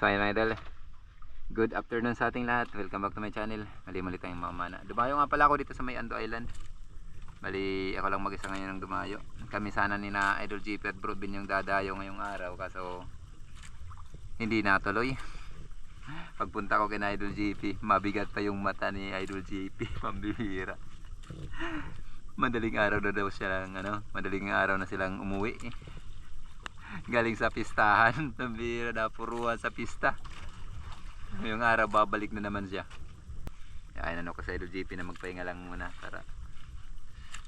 So ayun mga idol, good afternoon sa ating lahat. Welcome back to my channel. Mali tayong mamana. Dumayo nga pala ako dito sa may Ando Island. Bali ako lang mag-isa ngayon ng dumayo. Kami sana ni na Idol GP at Bro Bin yung dadayo ngayong araw, kaso hindi natuloy. Pagpunta ko kay Idol GP, mabigat pa yung mata ni Idol GP. Pambihira. Madaling araw na daw siya lang, madaling araw na silang umuwi. Galing sa pistahan. Pambihira, napuruan sa pista. Yung araw babalik na naman siya. Ayun, ko sa Idol GP na magpahinga lang muna para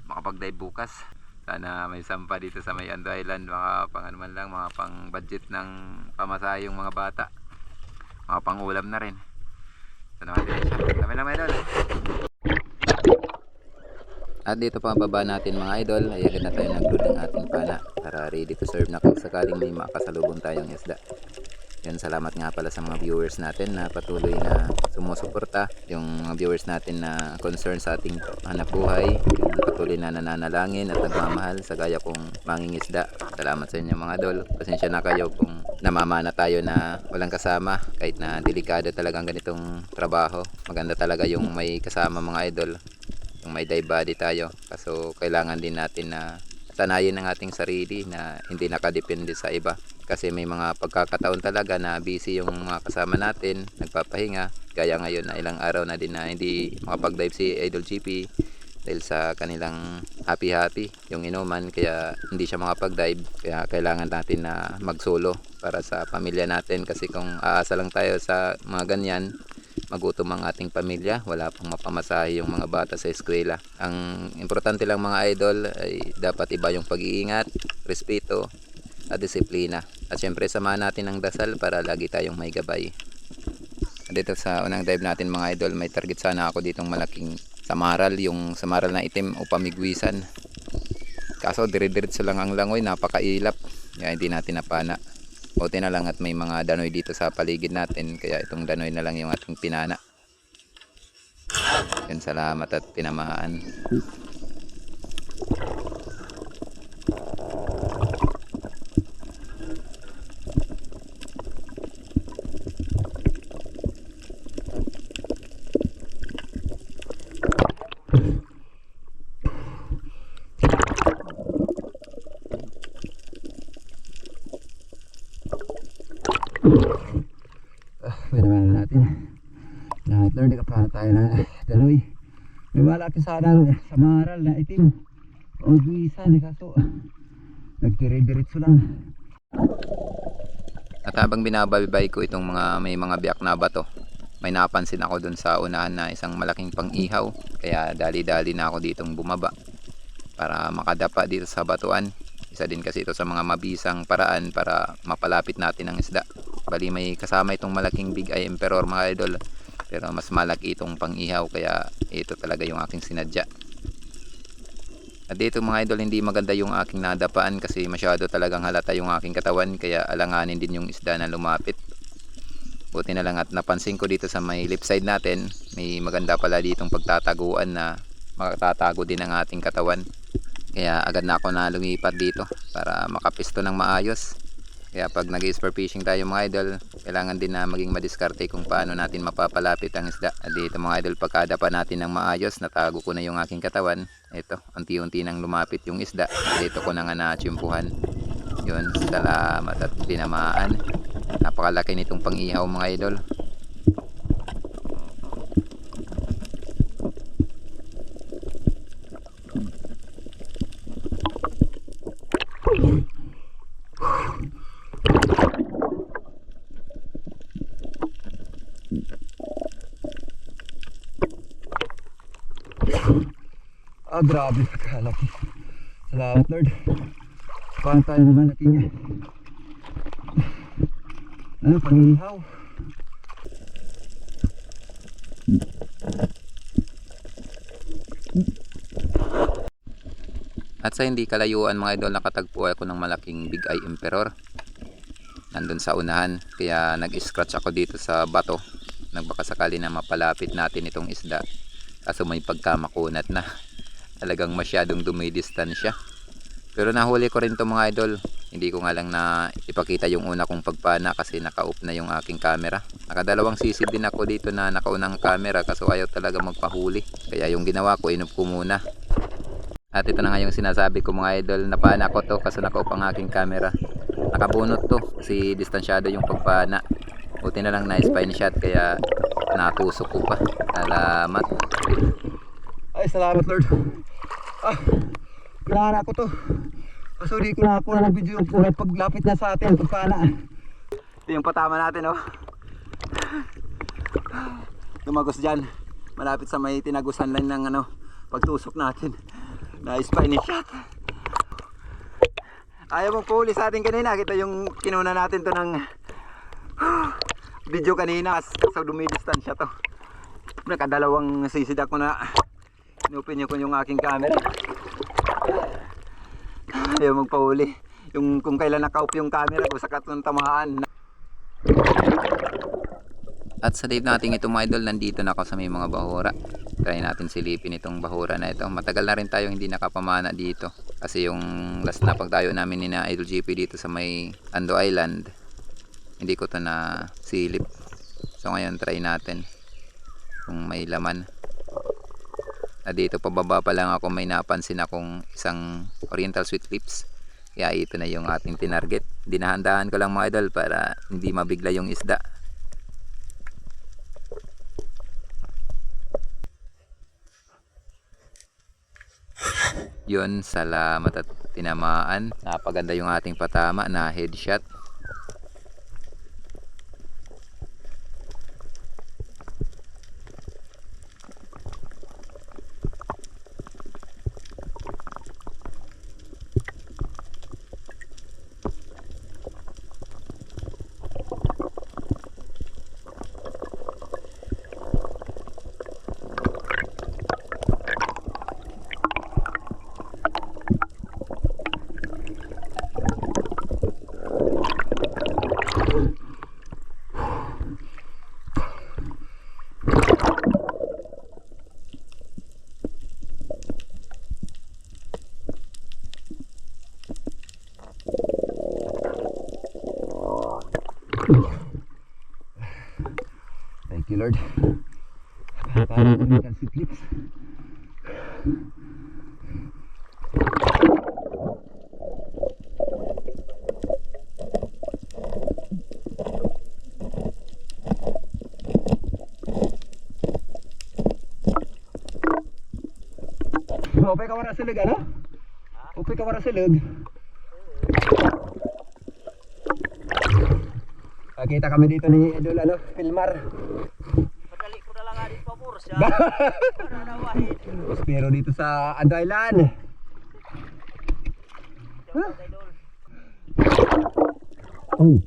makapag-dive bukas. Sana may sampa dito sa may Ando Island, mga pang ano man lang, mga pang budget ng pamasahe yung mga bata, mga pang ulam na rin. So naman din siya, kami lang mga idol. At dito pa ang baba natin mga idol, ay agad na tayo nag-load ng ating pana para ready to serve na kung sakaling may makasalubong tayong isda. Yan, salamat nga pala sa mga viewers natin na patuloy na sumusuporta, yung mga viewers natin na concern sa ating hanap buhay, yung patuloy na nananalangin at nagmamahal sa gaya kong mangingisda. Salamat sa inyo mga idol. Pasensya na kayo kung namamana tayo na walang kasama, kahit na delikado talagang ganitong trabaho. Maganda talaga yung may kasama mga idol, yung may dive body tayo. Kaso kailangan din natin na sanayin ang ating sarili na hindi nakadepende sa iba, kasi may mga pagkakataon talaga na busy yung mga kasama natin, nagpapahinga. Gaya ngayon na ilang araw na din na hindi makapag-dive si Idol GP dahil sa kanilang happy yung inuman, kaya hindi siya makapag-dive. Kaya kailangan natin na mag-solo para sa pamilya natin, kasi kung aasa lang tayo sa mga ganyan, magutom ang ating pamilya, wala pang mapamasahe yung mga bata sa eskwela. Ang importante lang mga idol ay dapat iba yung pag-iingat, respeto at disiplina. At syempre samahan natin ang dasal para lagi tayong may gabay. Dito sa unang dive natin mga idol, may target sana ako ditong malaking samaral, yung samaral na itim o pamigwisan. Kaso dire-diretso lang ang langoy, napakailap, kaya hindi natin napana. Buti na lang at may mga danoy dito sa paligid natin, kaya itong danoy na lang yung ating pinana. Yan, salamat at tinamaan. Pinaman natin lahat, Lord, kapana tayo na daloy. May malaki sana samaral na itim o buwisan, kaso nagtire-diretso lang. At habang binabalbay ko itong may mga biyak na bato, may napansin ako dun sa unahan na isang malaking pang-ihaw, kaya dali-dali na ako ditong bumaba para makadapa dito sa batuan. Isa din kasi ito sa mga mabisang paraan para mapalapit natin ang isda. Bali may kasama itong malaking Big Eye Emperor mga idol, pero mas malaki itong pang-ihaw, kaya ito talaga yung aking sinadya. At dito mga idol, hindi maganda yung aking nadapaan kasi masyado talagang halata yung aking katawan, kaya alanganin din yung isda na lumapit. Buti na lang at napansin ko dito sa may left side natin, may maganda pala ditong pagtataguan na makatatago din ang ating katawan. Kaya agad na ako na lumipat dito para makapisto ng maayos. Kaya pag nag-spear fishing tayo mga idol, kailangan din na maging madiskarte kung paano natin mapapalapit ang isda. At dito mga idol, pagkadapa natin ng maayos, natago ko na yung aking katawan. Ito, unti-unti nang lumapit yung isda. Dito ko na nga natsimpuhan. Yun, salamat at tinamaan. Napakalaki nitong pang-ihaw mga idol. Grabe, kalaki. Salamat Lord. Paano tayo naman natin niya? Ano, pang-ihaw. At sa hindi kalayuan mga idol, nakatagpo ako ng malaking Big Eye Emperor. Nandun sa unahan, kaya nag-scratch ako dito sa bato. Nagbaka sakali na mapalapit natin itong isda. Kaso may pagkamakunat na. Talagang masyadong dumidistansya. Pero nahuli ko rin to mga idol. Hindi ko nga lang na ipakita yung una kong pagpana kasi naka-off na yung aking camera. Nakadalawang sisid din ako dito na nakaunang camera kaso ayaw talaga magpahuli. Kaya yung ginawa ko, inop ko muna. At ito na nga yung sinasabi ko mga idol, napana ko to kasi naka-off ang aking camera. Nakabunot to kasi distansyado yung pagpana. Buti na lang na spine shot kaya natusok ko pa. Salamat. Ay, salamat Lord. Kailangan ako to. Kaso di ko na ng video yung paglapit na sa atin, pagpana. Ito yung patama natin, oh. Lumagos dyan. Malapit sa may tinagusan line ng pagtusok natin. Na spine shot. Ayaw mong puli sa atin kanina. Kita yung kinuna natin to ng video kanina. Sa dumidistansya to. Nakadalawang sisid ako na inupin ko yung aking camera. Ayaw magpahuli. Yung kung kailan naka-off yung camera ko sa katong tamahaan. At sa date natin ito mga idol, nandito na ako sa may mga bahura. Try natin silipin itong bahura na ito. Matagal na rin tayo hindi nakapamana dito. Kasi yung last na pagdayo namin ni na Idol GP dito sa may Ando Island, hindi ko to na silip. So ngayon try natin kung may laman. Na dito pababa pa lang ako may napansin akong isang Oriental Sweet Lips. Kaya ito na yung ating tinarget. Dinahandaan ko lang mga idol para hindi mabigla yung isda. Yun, salamat at tinamaan. Napaganda yung ating patama na headshot. Thank you Lord. Parang Oriental Sweet Lips. Upay ka wala silog ano? Upay ka wala silog. Kita kami dito ni Idol Pilmar. Madali ko na lang nga dito po siya. Para nawahin. Pero dito sa Ando Island. Oh.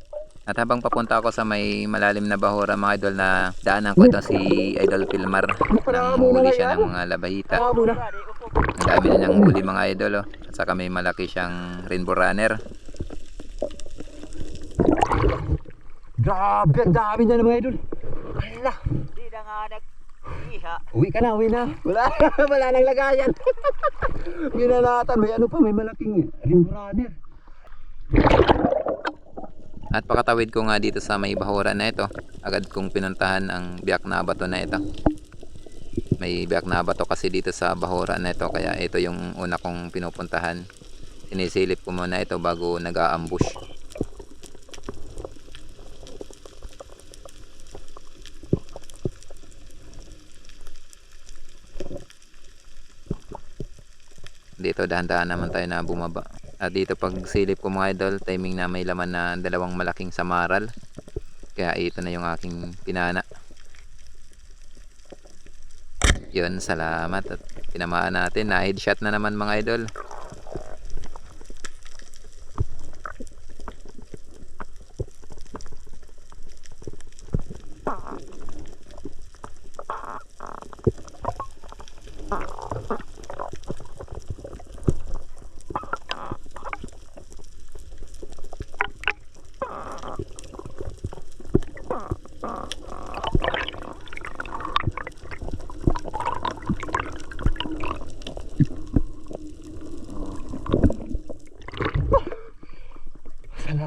At habang papunta ako sa may malalim na bahura mga idol, na daanan ko ito si Idol Pilmar. Nang huli siya ng mga labahita. Ang dami na niyang huli mga idol. Oh. At saka may malaki siyang rainbow runner. Grabe, ang dami na mga idol. Ala. Di na nga nag-iha. Uwi ka na, uwi na. Wala nang lagayan. Ginanatan, may ano pa, may malaking rainbow runner. At pakatawid ko nga dito sa may bahura na ito, agad kong pinuntahan ang biyak na bato na ito. May biyak na bato kasi dito sa bahura na ito, kaya ito yung una kong pinupuntahan. Sinisilip ko muna ito bago nag-a-ambush. Dito dahan-dahan naman tayo na bumaba. At dito pag silip ko mga idol, timing na may laman na dalawang malaking samaral. Kaya ito na yung aking pinana. Yun, salamat at tinamaan natin. Na headshot na naman mga idol.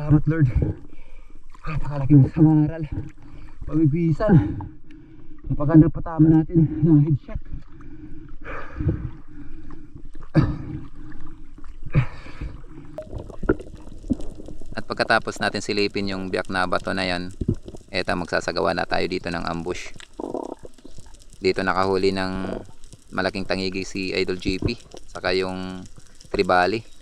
salamat Lord. Napakalaking samaral. Pabibisan. Napaganda patama natin ng headshot. At pagkatapos natin silipin yung biyak na bato na yan, eto magsasagawa na tayo dito ng ambush. Dito nakahuli ng malaking tangigi si Idol GP, saka yung tribali.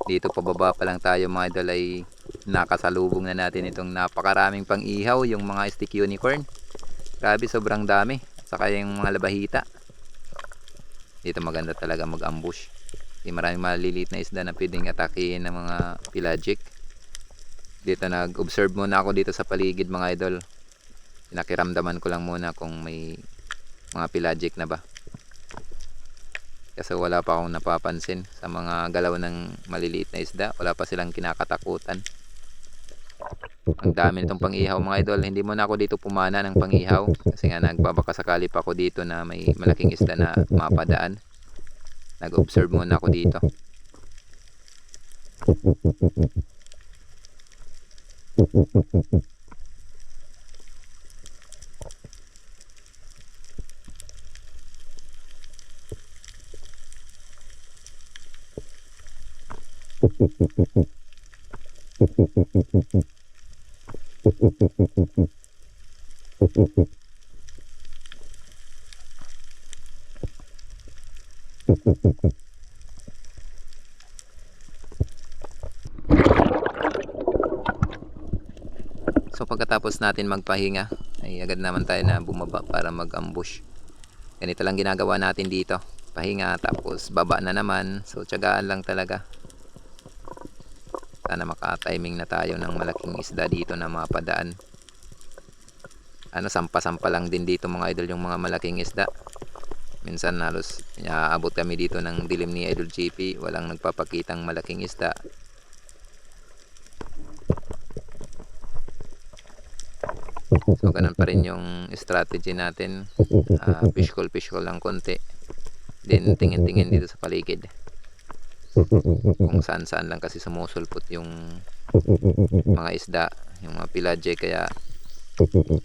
Dito pababa pa lang tayo mga idol ay nakasalubong na natin itong napakaraming pang-ihaw, yung mga stick unicorn. Grabe, sobrang dami. Saka yung mga labahita. Dito maganda talaga mag-ambush. Maraming maliliit na isda na pwedeng atakihin ng mga pelagic. Dito nag-observe muna ako dito sa paligid mga idol. Pinakiramdaman ko lang muna kung may mga pelagic na ba. Kasi wala pa akong napapansin sa mga galaw ng maliliit na isda. Wala pa silang kinakatakutan. Ang dami nitong pang-ihaw mga idol. Hindi muna ako dito pumana ng pang-ihaw. Kasi nga nagbabakasakali pa ako dito na may malaking isda na mapadaan. Nag-observe muna ako dito. So pagkatapos natin magpahinga ay agad naman tayo na bumaba para mag-ambush. Ganito lang ginagawa natin dito. Pahinga tapos baba na naman. So tiyagaan lang talaga. Sana maka-timing na tayo ng malaking isda dito na mapadaan. Sampa-sampa lang din dito mga idol yung mga malaking isda. Minsan halos aabot kami dito ng dilim ni Idol GP. Walang nagpapakitang malaking isda. So ganun pa rin yung strategy natin. Fish call lang konti. Then tingin-tingin dito sa paligid. Kung saan-saan lang kasi sumusulpot yung mga isda, yung mga pelagic, kaya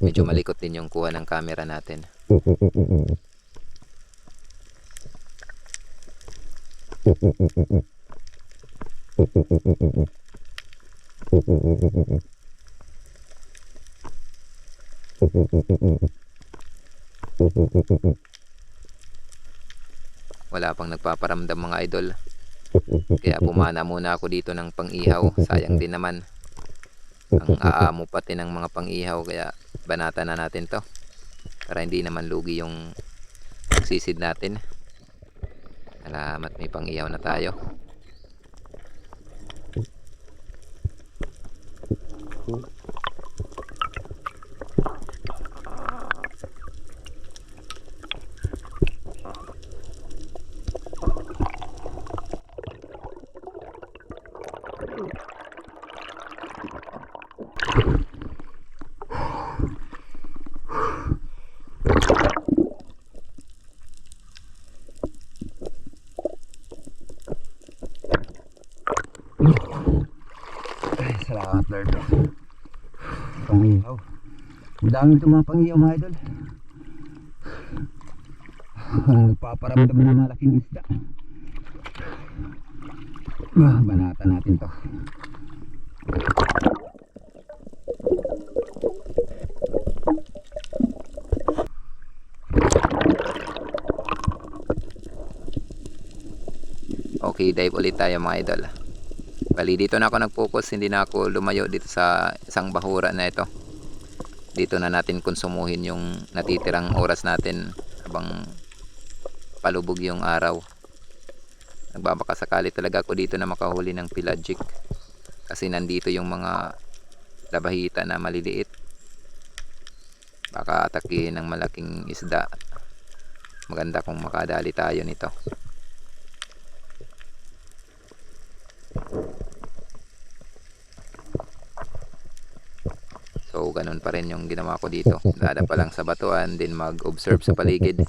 medyo malikot din yung kuha ng camera natin. Wala pang nagpaparamdam mga idol. Kaya pumana muna ako dito ng pang-ihaw. Sayang din naman. Ang aamo pati ng mga pang-ihaw. Kaya banata na natin to. Para hindi naman lugi yung sisid natin. Salamat, may pang-ihaw na tayo. Ay, salamat Lord. Pang-ihaw. Madami itong mga pang-ihaw mga idol. Nagpaparamdam ng malaking isda. Banata natin to. Okay, dive ulit tayo mga idol. Bali dito na ako nag-focus, hindi na ako lumayo dito sa isang bahura na ito. Dito na natin konsumuhin yung natitirang oras natin habang palubog yung araw. Nagbabakasakali talaga ako dito na makahuli ng pelagic. Kasi nandito yung mga labahita na maliliit. Baka atakihin ng malaking isda. Maganda kung makadali tayo nito. So ganun pa rin yung ginawa ko dito. Dada pa lang sa batuan, din mag-observe sa paligid.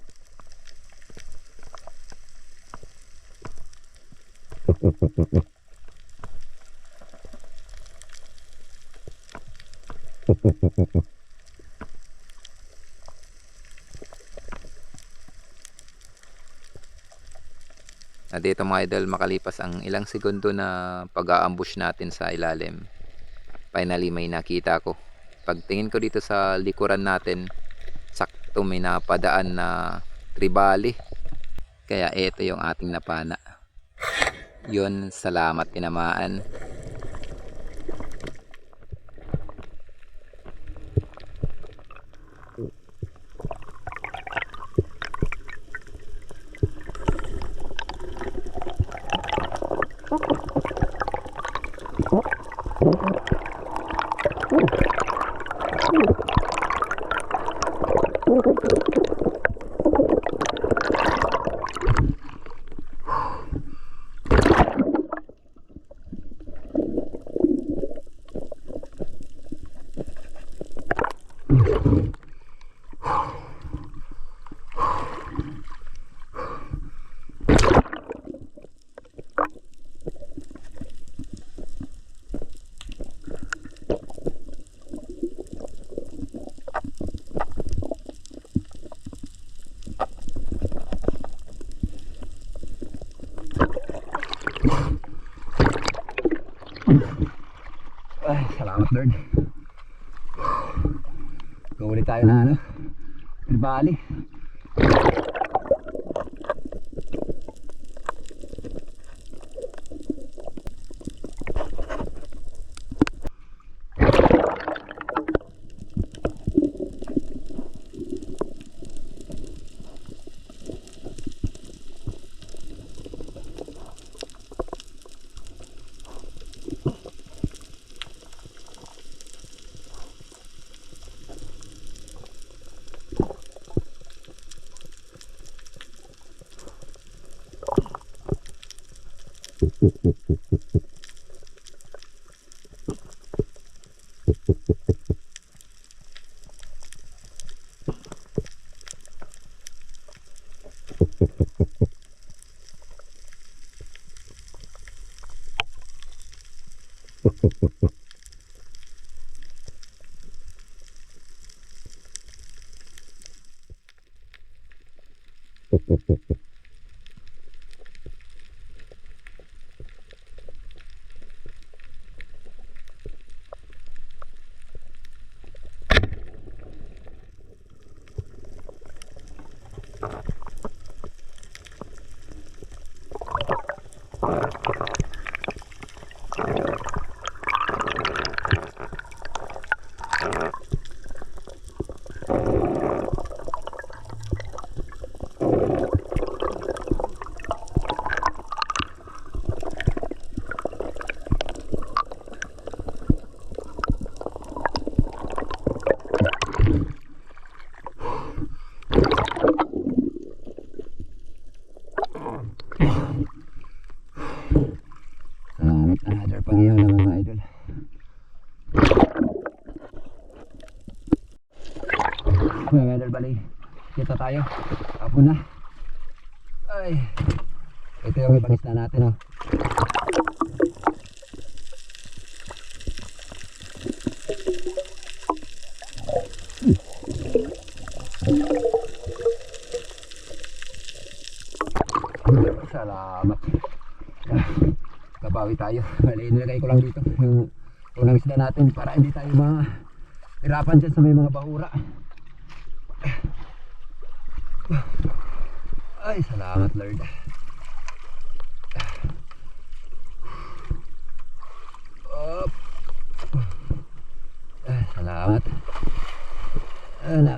At dito mga idol, makalipas ang ilang segundo na pag-aambush natin sa ilalim, finally may nakita ko. Pagtingin ko dito sa likuran natin, sakto may napadaan na tribali. Kaya ito yung ating napana. Yun, salamat tinamaan. Ay, salamat Lord. Kuuli tayo na ano, tribali. Another pangyaw na mga idol. Mga idol, bali kita tayo. Hapon na. Ay, ito yung ibanis na natin, oh. Salamat. Kabawi tayo. Bali, nilagay ko lang dito yung unang isda natin para hindi tayo mahirapan dyan sa may mga bahura. Ay, salamat Lord. Op. Ay, salamat. Ano?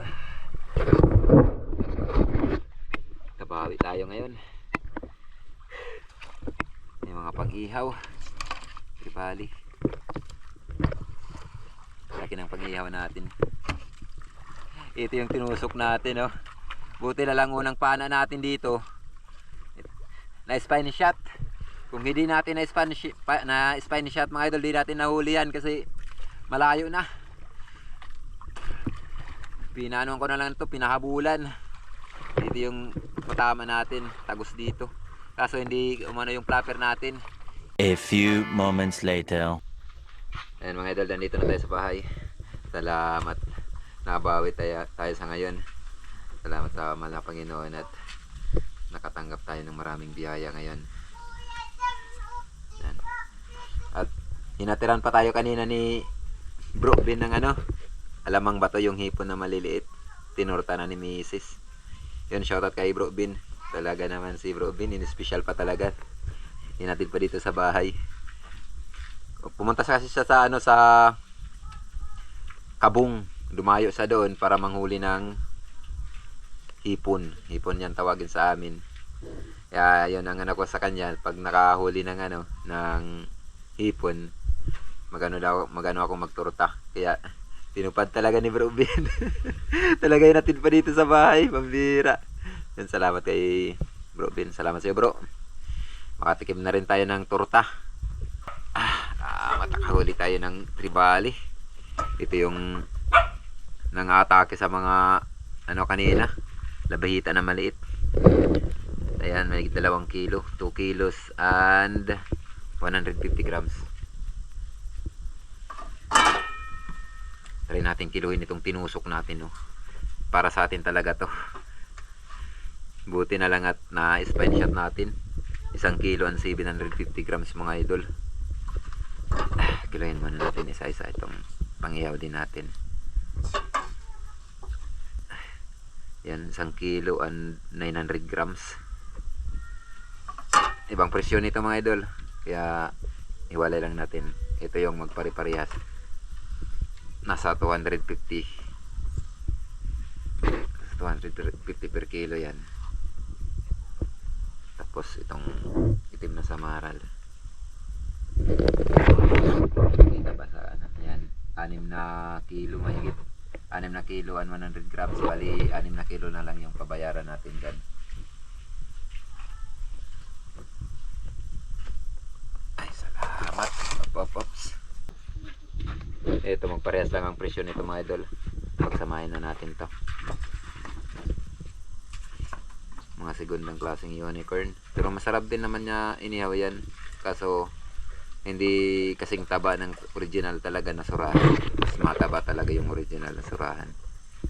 Kabawi tayo ngayon. May mga pag-ihaw. Tribali. Laki ng pag-ihaw natin. Ito yung tinusok natin, oh. Buti na lang unang pana natin dito. Na-spine shot. Kung hindi natin na-spine shot mga idol, di natin nahuli yan kasi malayo na. Pinanon ko na lang ito, pinahabulan. Dito yung matama natin, tagos dito. Kaso hindi umano yung flapper natin. A few moments later. Ayan mga idol, nandito na tayo sa bahay. Salamat. Nabawi tayo sa ngayon. Salamat sa mahal na Panginoon at nakatanggap tayo ng maraming biyaya ngayon. Yan. At hinatiran pa tayo kanina ni Bro Ben ng alamang bato, yung hipon na maliliit. Tinurta na ni Mrs. Yun, shoutout kay Bro Ben. Talaga naman si Bro Ben, in-special pa talaga. Hinatid pa dito sa bahay. Pumunta kasi siya sa sa Kabung. Dumayo sa doon para manghuli ng hipon. Hipon yan tawagin sa amin. Kaya yun ang ko sa kanya, pag nakahuli ng ng hipon, magano ako magturta. Kaya tinupad talaga ni Bro Ben. Talaga yun natin pa dito sa bahay, pambira. Yan, salamat kay Bro Ben. Salamat sa iyo, bro. Makatikim na rin tayo ng torta. Matakahuli tayo ng tribali. Ito yung nangatake sa mga kanina, labahita na maliit. Ayan, may 2 kilo, 2 kilos and 150 grams. Try natin kiluhin itong tinusok natin, no. Para sa atin talaga to. Buti na lang at na-spine shot natin. 1 kilo and 750 grams mga idol. Kiluhin muna natin isa-isa itong panghihaw din natin. Yan, 1 kilo and 900 grams. Ibang presyo nito mga idol. Kaya iwalay lang natin. Ito yung magpare-parehas. Nasa 250 per kilo yan. Tapos itong itim na samaral. Kita ba sa yan, 6 na kilo mahigit. 6 na kilo and 100 grams. Bali 6 na kilo na lang yung pabayaran natin dyan. Ay, salamat. Ops. Ito, magparehas lang ang presyo nito mga idol. Pagsamahin na natin to. Mga segundang klaseng unicorn. Pero masarap din naman niya inihaw yan. Kaso hindi kasing taba ng original talaga na surahan. Mas mataba talaga yung original na surahan.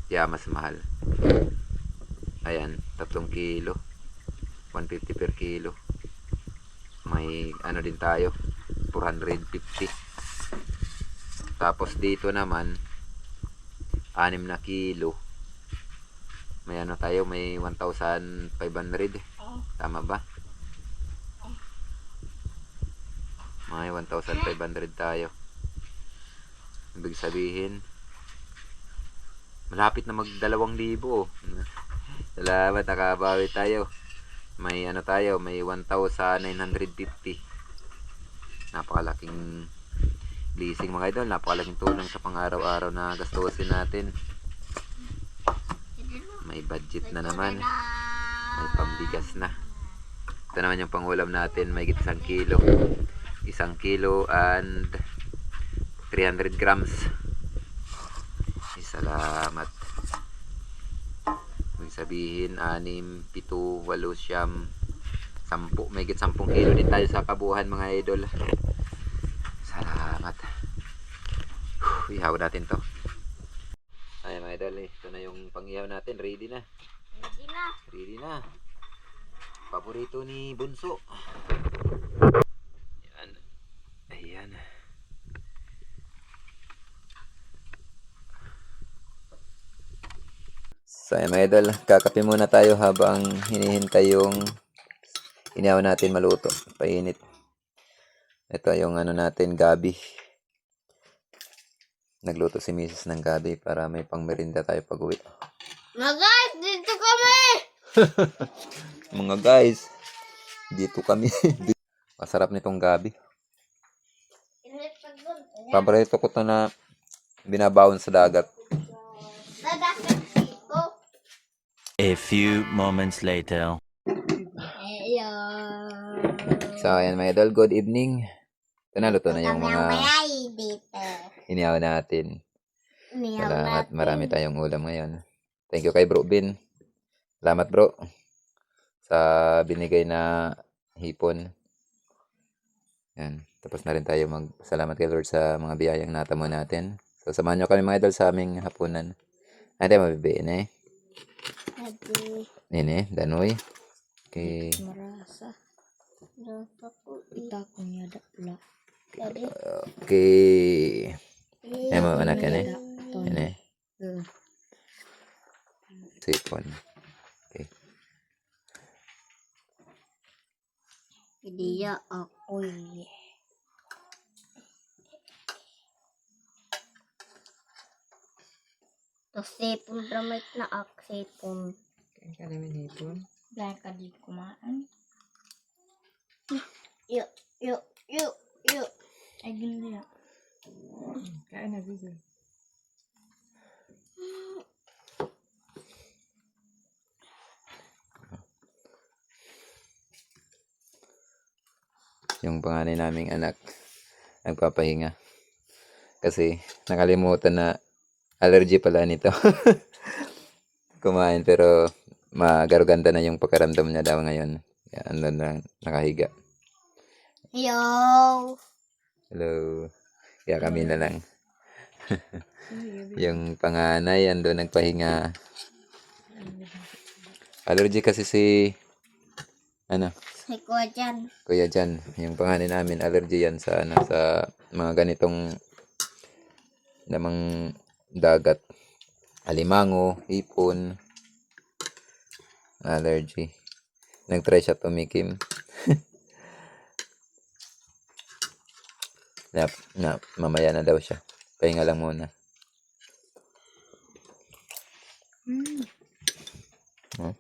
Kaya mas mahal. Ayan, 3 kilo. 150 per kilo. May din tayo, 450. Tapos dito naman 6 na kilo. May tayo, may 1,500. Tama ba? May 1,500 tayo. Ibig sabihin malapit na mag 2,000. Salamat, nakabawi tayo. May tayo, may 1,950. Napakalaking blessing mga idol. Napakalaking tulong sa pang-araw-araw na gastusin natin. May budget na naman. May pambigas na. Ito naman yung pangulam natin. May 1 kilo. 1 kilo and 300 grams. Salamat. May sabihin 6, 7, 8, 9, 10. May 10 kilo din tayo sa kabuuan mga idol. Salamat. Ihaw natin to. Ay mga idol, ito na yung pang-ihaw natin. Ready na. Ready na. Paborito ni Bunso. Ayan. So ayan mga idol, kakape muna tayo habang hinihintay yung inihaw natin maluto. Painit. Ito yung natin, gabi. Nagluto si Mrs. ng gabi para may pang-merinda tayo pag-uwi. Mga guys, dito kami! Mga guys, dito kami. Masarap nitong gabi. Paborito ko to na binabaon sa dagat. A few moments later. So ayan mga idol, good evening. Ito na, luto na yung mga inihaw natin. Salamat, marami tayong ulam ngayon. Thank you kay Bro Ben. Salamat bro sa binigay na hipon. Yan. Tapos na rin tayo magsalamat kay Lord sa mga biyayang natamo natin. So, samahan nyo kami mga idol sa aming hapunan. Ada mabibiin eh. Adi. Ini, danoy. Okay. Marasa. Dapat ko Ita ko niya da pula. Adi. Okay. Eh, mo anak yan eh. Ton. Ini, Eh, sipon. Okay. Dia ako. Uy. Tapos sipon damit na ak sipon. Dahil ka di kumaan. Yuk, yuk, yuk, yuk. Ay, ganda yan. Yung panganay naming anak nagpapahinga kasi nakalimutan na allergy pala nito. Kumain pero magaruganda na yung pagkaramdam niya daw ngayon. Kaya ano na nakahiga. Yo. Hello. Kaya kami na lang. Yung panganay ando nagpahinga. Allergy kasi si Si Kuya Jan. Kuya Jan, yung panganay namin, allergy yan sa sa mga ganitong namang dagat. Alimango, hipon, allergy. Nag-try siya tumikim. Mamaya na daw siya. Pahinga lang muna. Huh?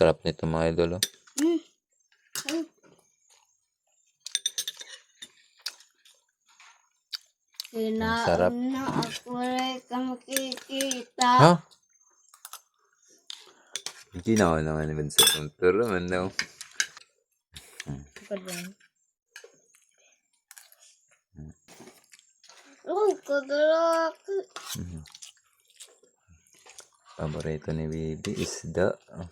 Sarap nito mga idol. Oh. Sarap. Kinaon na ako rin ka makikita. Ha? Hindi na ako naman naman sa turo man daw. Ikaw din. Uy, kudulak. Paborito ni Bibi, isda. Oh.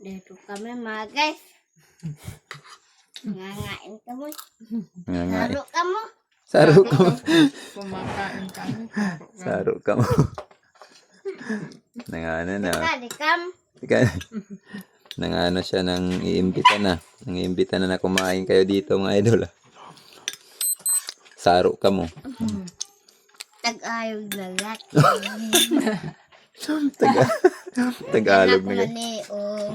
Dito kami mga guys. Nangangain ka mo. Nga nga eh. Laro ka mo. Saro ka mo. Kumakain kami. Saro ka mo. Nangano na. Kadikam. Nangano siya nang iimbita na. Nang iimbita na kumain kayo dito mga idol. Ah. Saro ka mo. Tag-ayog na lahat. Tagalog na. Neong.